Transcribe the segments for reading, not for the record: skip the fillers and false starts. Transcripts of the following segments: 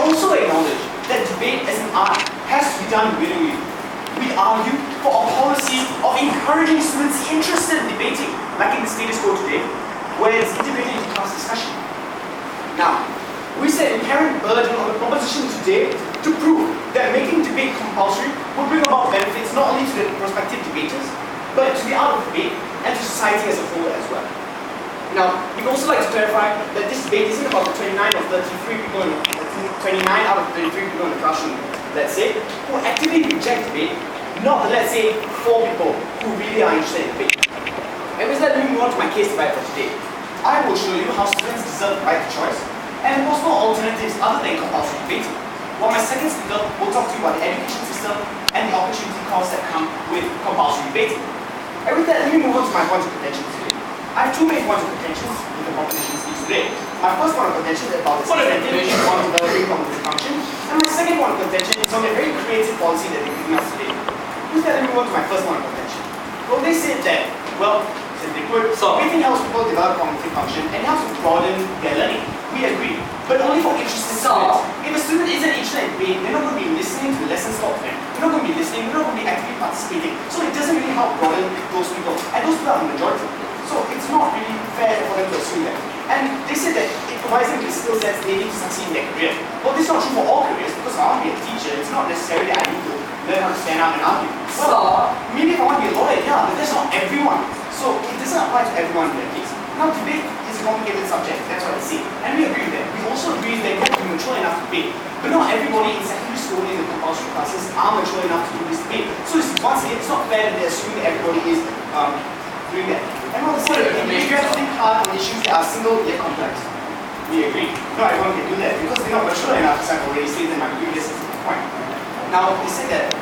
also acknowledge that debate as an art has to be done willingly. We argue for a policy of encouraging students interested in debating, like in the status quo today, where it's integrated into class discussion. Now, we set inherent burden on the proposition today to prove that making debate compulsory will bring about benefits not only to the prospective debaters, but to the art of debate and to society as a whole as well. Now, we'd also like to clarify that this debate isn't about the 29 or 33 people in 29 out of 33 people in the classroom, let's say, who actively reject debate, not, let's say, 4 people who really are interested in debate. And with that, let me move on to my case study for today. I will show you how students deserve the right to choice and possible alternatives other than compulsory debating. While my second speaker will talk to you about the education system and the opportunity costs that come with compulsory debating. And with that, let me move on to my points of contention today. I have 2 main points of contention with the proposition speech today. My first point of contention is about the incentive on developing cognitive function, and my second point of contention is on the very creative policy that they're giving us today. With that, let me move on to my first point of contention. Well, they said that, well, simply put, debating helps people develop cognitive function and helps to broaden their learning. We agree, but only for interested students. If a student isn't interested in debate, they're not going to be listening to the lessons taught to them. They're not going to be listening, they're not going to be actively participating. So it doesn't really help broaden those people, and those people are the majority. So it's not really fair for them to assume that. And they said that it provides them with skill sets they need to succeed in their career. Well, this is not true for all careers, because if I want to be a teacher, it's not necessarily that I need to learn how to stand out and argue. Well, maybe if I want to be a lawyer, yeah, but that's not everyone. So it doesn't apply to everyone in that case. Now, debate is a complicated subject, that's what I say. And we agree with that. We also agree that you have to be mature enough to debate. But not everybody in secondary school in the compulsory classes are mature enough to do this debate. So once again, it's not fair that they're assuming that everybody is doing that. And on the side of it, you have to think hard on issues that are single yet complex. We agree. Not everyone can do that because they're not mature enough, as I've already stated in my previous point. Now, they say that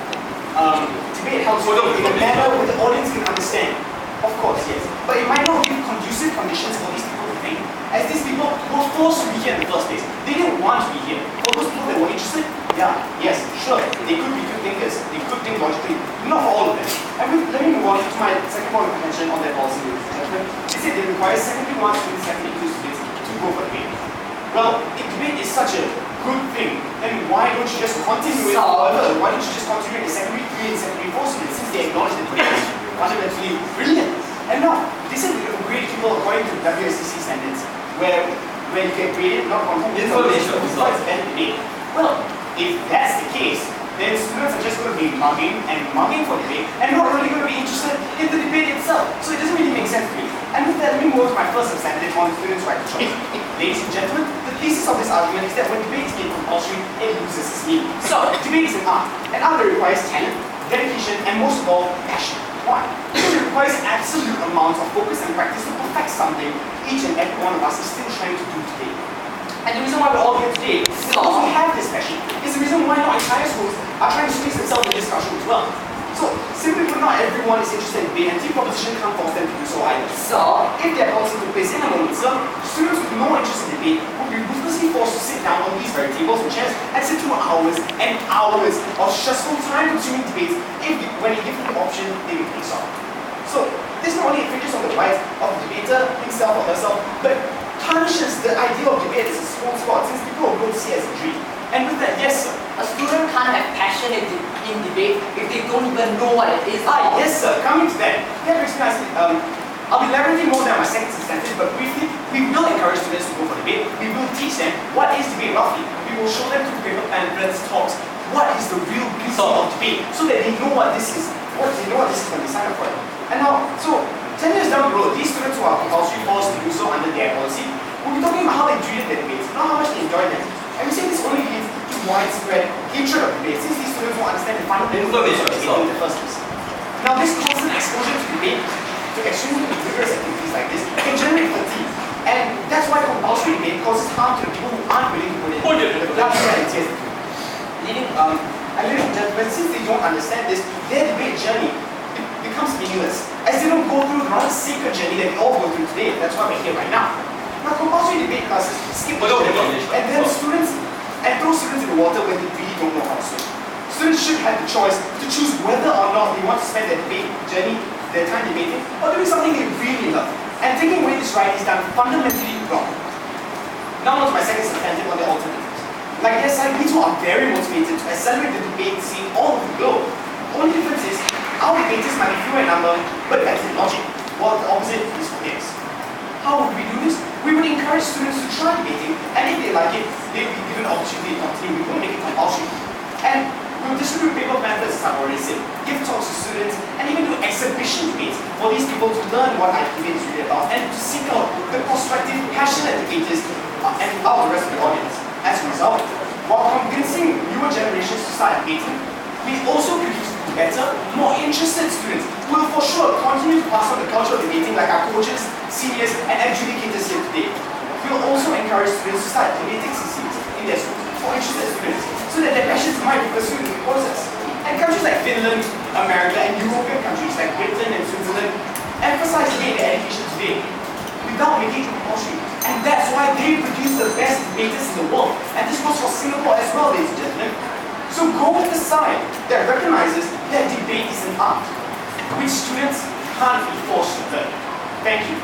debate helps you in a manner where the audience can understand. Of course, yes. But it might not give conducive conditions for these people to think, as these people were forced to be here in the first place. They didn't want to be here. For those people that were interested, yeah, yes, sure, they could be good thinkers, they could think logically, not for all of them. And let me move on to my second point of contention on their policy judgment. They say they require secondary 1 students, secondary 2 students to go for debate. Well, if debate is such a good thing, then why don't you just continue it further? Why don't you just continue it in secondary 3 and secondary 4 students, since they acknowledge that debate is fundamentally brilliant? And now, they said we can grade people according to WSDC standards, where you get graded not on information, but it's better debate. Well, if that's the case, then students are just going to be mugging for debate and not really going to be interested in the debate itself. So it doesn't really make sense to me. And with that, let me move to my first substantive on students' right to choice. Ladies and gentlemen, the thesis of this argument is that when debate is made compulsory, it loses its meaning. So, debate is an art that requires talent, dedication, and most of all, passion. Why? Because it requires absolute amounts of focus and practice to perfect something each and every one of us is still trying to do today. And the reason why we're all here today is because we have this passion. It's the reason why not entire schools are trying to squeeze themselves in this classroom as well. So, simply put, not everyone is interested in debate, and team proposition can't force them to do so either. So, if their policy took place in a moment, students with no interest in debate would be ruthlessly forced to sit down on these very tables and chairs and sit through hours and hours of stressful, time-consuming debates. When you give them the option, they will take off. So, this not only infringes on the rights of the debater himself or herself, but tarnishes the idea of debate as a school sport, since people will go to see it as a dream. And with that, yes, sir. A student can't have passion in debate if they don't even know what it is. Yes, sir. Coming to that, you have to explain. I'll be elaborating more than my second substantive, but briefly, we will encourage students to go for debate. We will teach them what is debate roughly. We will show them through paper pamphlets, talks, what is the real beauty of debate, so that they know what this is. When they sign up for it. And now, so 10 years down the road, these students who are compulsory forced to do so under their policy, we'll be talking about how they treated their debates, not how much they enjoyed them. And we say this only leads to widespread hatred of debate, since these students won't understand the fundamental of debate in the first place. Now, this constant exposure to debate, to extremely vigorous activities like this, can generate fatigue. And that's why compulsory debate causes harm to the people who aren't willing to put in the blood, sweat, and tears. Ladies and gentlemen, since they don't understand this, their debate journey becomes meaningless, as they don't go through the rather sacred journey that we all go through today. That's why we're here right now. Now, compulsory debate classes skip the journey and then throw students in the water when they really don't know how to swim. Students should have the choice to choose whether or not they want to spend their debate journey, their time debating, or doing something they really love. And taking away this right is done fundamentally wrong. Now on to my second substantive on the alternatives. Like their side, we too are very motivated to accelerate the debate scene all over the globe. The only difference is, our debaters might be fewer in number, but better in logic, while the opposite is for theirs. How would we do this? We would encourage students to try debating, and if they like it, they'll be given an opportunity to continue. We won't make it compulsory. And we'll distribute paper pamphlets, as I've already said, give talks to students, and even do exhibition debates for these people to learn what debate is really about, and to seek out the prospective, passionate debaters and out the rest of the audience. As a result, while convincing newer generations to start debating, we also produce better, more interested students who will for sure continue to pass on the culture of debating like our coaches, seniors, and adjudicators here today. We will also encourage students to start debating CCs in their schools for interested students so that their passions might be pursued in the process. And countries like Finland, America, and European countries like Britain and Switzerland emphasize debate in their education today without making it compulsory. And that's why they produce the best debaters in the world. And this goes for Singapore as well, ladies and gentlemen. So go with the side that recognizes that debate is an art, which students can't be forced to learn. Thank you.